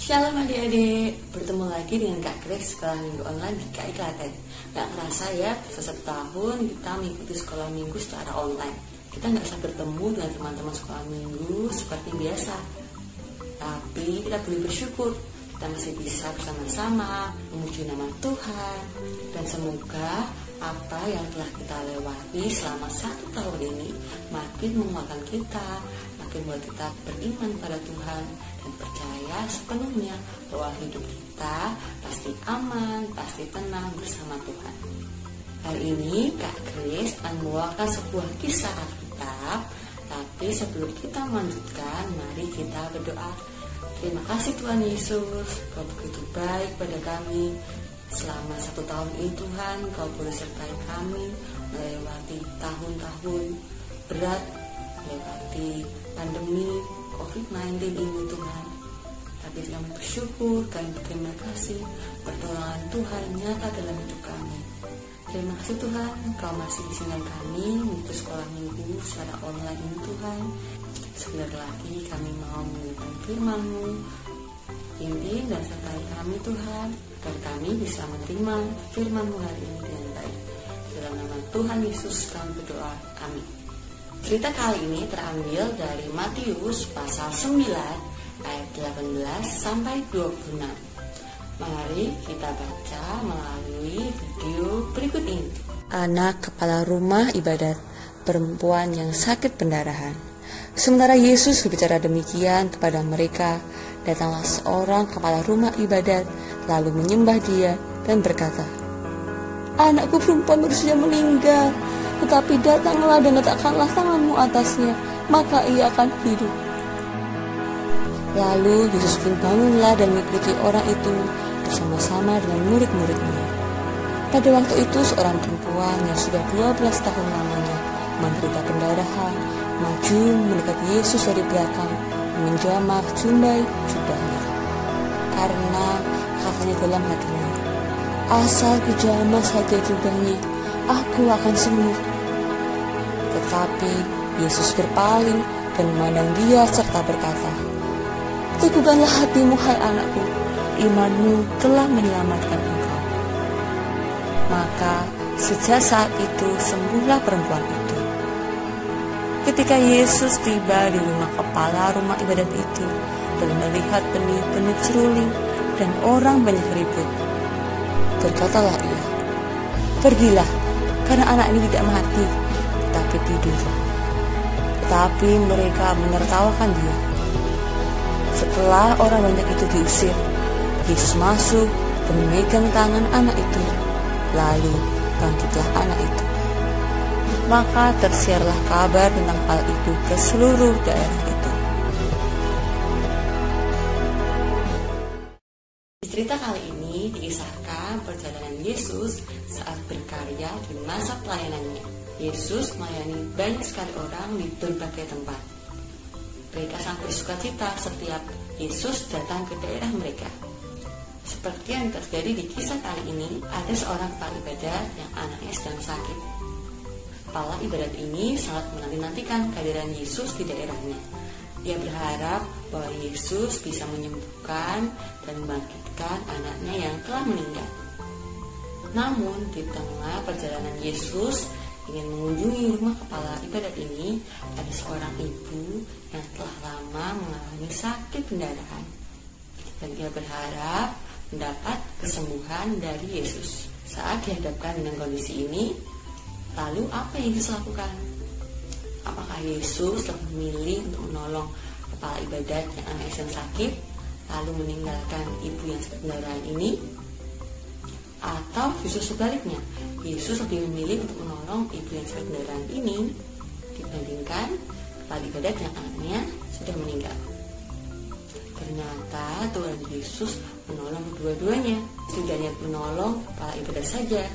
Shalom adik-adik, bertemu lagi dengan Kak Grace sekolah minggu online di KI Klaten. Gak kerasa ya, sudah 1 tahun kita mengikuti sekolah minggu secara online. Kita gak bisa bertemu dengan teman-teman sekolah minggu seperti biasa. Tapi kita boleh bersyukur, kita masih bisa bersama-sama memuji nama Tuhan. Dan semoga apa yang telah kita lewati selama 1 tahun ini makin menguatkan kita, makin membuat kita beriman pada Tuhan dan percaya sepenuhnya bahwa hidup kita pasti aman, pasti tenang bersama Tuhan. Hari ini Kak Grace akan membawakan sebuah kisah Alkitab, tapi sebelum kita melanjutkan, mari kita berdoa. Terima kasih Tuhan Yesus, Kau begitu baik pada kami. Selama 1 tahun ini Tuhan, Kau boleh sertai kami melewati tahun-tahun berat, melewati pandemi COVID-19 ini Tuhan. Tapi kami bersyukur, kami berterima kasih pertolongan Tuhan nyata dalam hidup kami. Terima kasih Tuhan, Kau masih izinkan kami untuk sekolah minggu secara online ini Tuhan. Sebentar lagi kami mau mendengarkan firman-Mu. Pimpin dan sertai kami Tuhan, agar kami bisa menerima firman-Mu hari ini dengan baik. Dalam nama Tuhan Yesus kami berdoa, amin. Cerita kali ini terambil dari Matius pasal 9 ayat 18 sampai 26. Mari kita baca melalui video berikut ini. Anak kepala rumah ibadat perempuan yang sakit pendarahan. Sementara Yesus berbicara demikian kepada mereka, datanglah seorang kepala rumah ibadat lalu menyembah dia dan berkata, "Anakku perempuan baru saja meninggal, tetapi datanglah dan letakkanlah tanganmu atasnya, maka ia akan hidup." Lalu Yesus pun bangunlah dan mengikuti orang itu bersama-sama dengan murid-muridnya. Pada waktu itu seorang perempuan yang sudah 12 tahun lamanya menderita pendarahan maju mendekat Yesus dari belakang, menjamah jubahnya. Karena katanya dalam hatinya, "Asal kujamah saja jubahnya, aku akan sembuh." Tetapi Yesus berpaling dan memandang dia serta berkata, "Teguhkanlah hatimu, hai anakku, imanmu telah menyelamatkan engkau." Maka sejak saat itu sembuhlah perempuan itu. Ketika Yesus tiba di rumah kepala rumah ibadat itu dan melihat benih-benih seruling dan orang banyak ribut, berkatalah ia, "Pergilah, karena anak ini tidak mati, tetapi tidur." Tetapi mereka menertawakan dia. Setelah orang banyak itu diusir, Yesus masuk dan memegang tangan anak itu, lalu bangkitlah anak itu. Maka tersiarlah kabar tentang hal itu ke seluruh daerah itu. Di cerita kali ini dikisahkan perjalanan Yesus saat berkarya di masa pelayanannya. Yesus melayani banyak sekali orang di berbagai tempat. Mereka sangat bersukacita setiap Yesus datang ke daerah mereka. Seperti yang terjadi di kisah kali ini, ada seorang kepala ibadat yang anaknya sedang sakit. Kepala ibadat ini sangat menanti-nantikan kehadiran Yesus di daerahnya. Dia berharap bahwa Yesus bisa menyembuhkan dan membangkitkan anaknya yang telah meninggal. Namun di tengah perjalanan Yesus ingin mengunjungi rumah kepala ibadat ini, ada seorang ibu yang telah lama mengalami sakit pendarahan. Dan dia berharap mendapat kesembuhan dari Yesus. Saat dihadapkan dengan kondisi ini, lalu apa yang Yesus lakukan? Apakah Yesus lebih memilih untuk menolong kepala ibadat yang anaknya sedang sakit, lalu meninggalkan ibu yang sakit pendarahan ini? Atau justru sebaliknya, Yesus lebih memilih untuk menolong ibu yang sakit pendarahan ini dibandingkan kepala ibadat yang anaknya sudah meninggal? Ternyata Tuhan Yesus menolong kedua-duanya. Tidak hanya menolong kepala ibadat saja,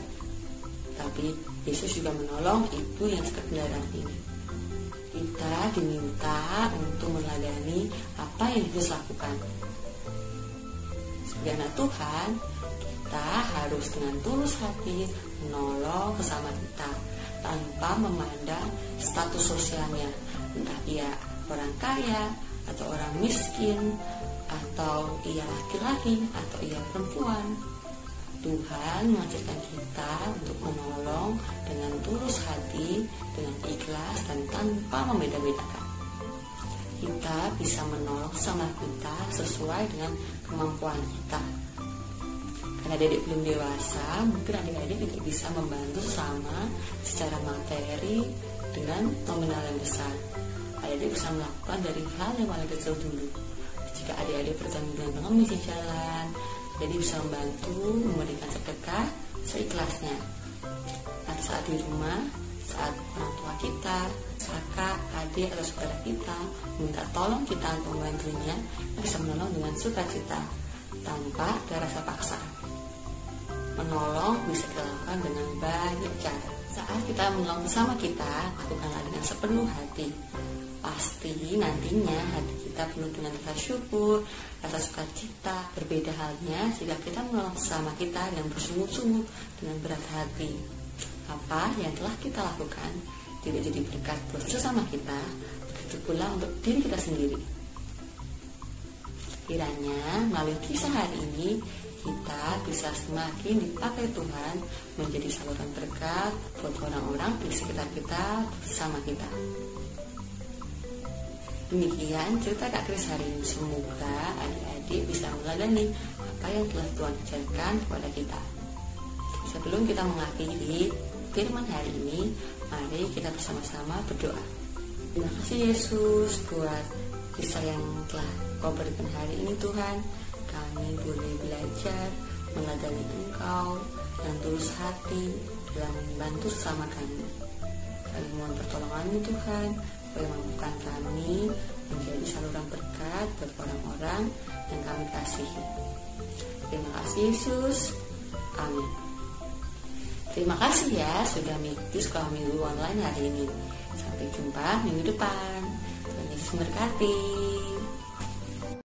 tapi Yesus juga menolong ibu yang sakit pendarahan ini. Kita diminta untuk meneladani apa yang Yesus lakukan. Sebagai anak Tuhan, kita harus dengan tulus hati menolong sesama kita tanpa memandang status sosialnya, entah dia orang kaya atau orang miskin atau ia laki-laki, atau ia perempuan. Tuhan mengajarkan kita untuk menolong dengan tulus hati, dengan ikhlas dan tanpa membeda-bedakan. Kita bisa menolong sama kita sesuai dengan kemampuan kita. Karena adik-adik belum dewasa, mungkin adik-adik tidak bisa membantu sesama secara materi dengan nominal yang besar. Adik-adik bisa melakukan dari hal yang paling kecil dulu. Jika adik-adik bertemu dengan pengemis di jalan, jadi bisa membantu memberikan sedekah seikhlasnya. Nanti saat di rumah, saat orang tua kita, kakak, adik atau saudara kita minta tolong kita untuk membantunya, bisa menolong dengan sukacita tanpa ada rasa paksa. Menolong bisa dilakukan dengan banyak cara. Saat kita menolong bersama kita, lakukanlah dengan sepenuh hati. Pasti nantinya hati kita penuh dengan rasa syukur, rasa sukacita. Berbeda halnya jika kita menolong sesama kita dengan bersungguh-sungguh, dengan berat hati. Apa yang telah kita lakukan tidak jadi berkat buat sesama kita, begitu pula untuk diri kita sendiri. Kiranya melalui kisah hari ini kita bisa semakin dipakai Tuhan menjadi saluran berkat buat orang-orang di sekitar kita bersama kita. Demikian cerita Kak Kris hari ini. Semoga adik-adik bisa meladani apa yang telah Tuhan ajarkan kepada kita. Sebelum kita mengakhiri firman hari ini, mari kita bersama-sama berdoa. Terima kasih Yesus buat kisah yang telah Kau berikan hari ini Tuhan. Kami boleh belajar meladani Engkau yang tulus hati dalam membantu sesama kami. Kami mohon pertolongan-Mu Tuhan, supaya mampukan kami menjadi saluran berkat buat orang-orang yang kami kasihi. Terima kasih Yesus. Amin. Terima kasih ya sudah mengikuti sekolah minggu online hari ini. Sampai jumpa minggu depan. Tuhan Yesus memberkati.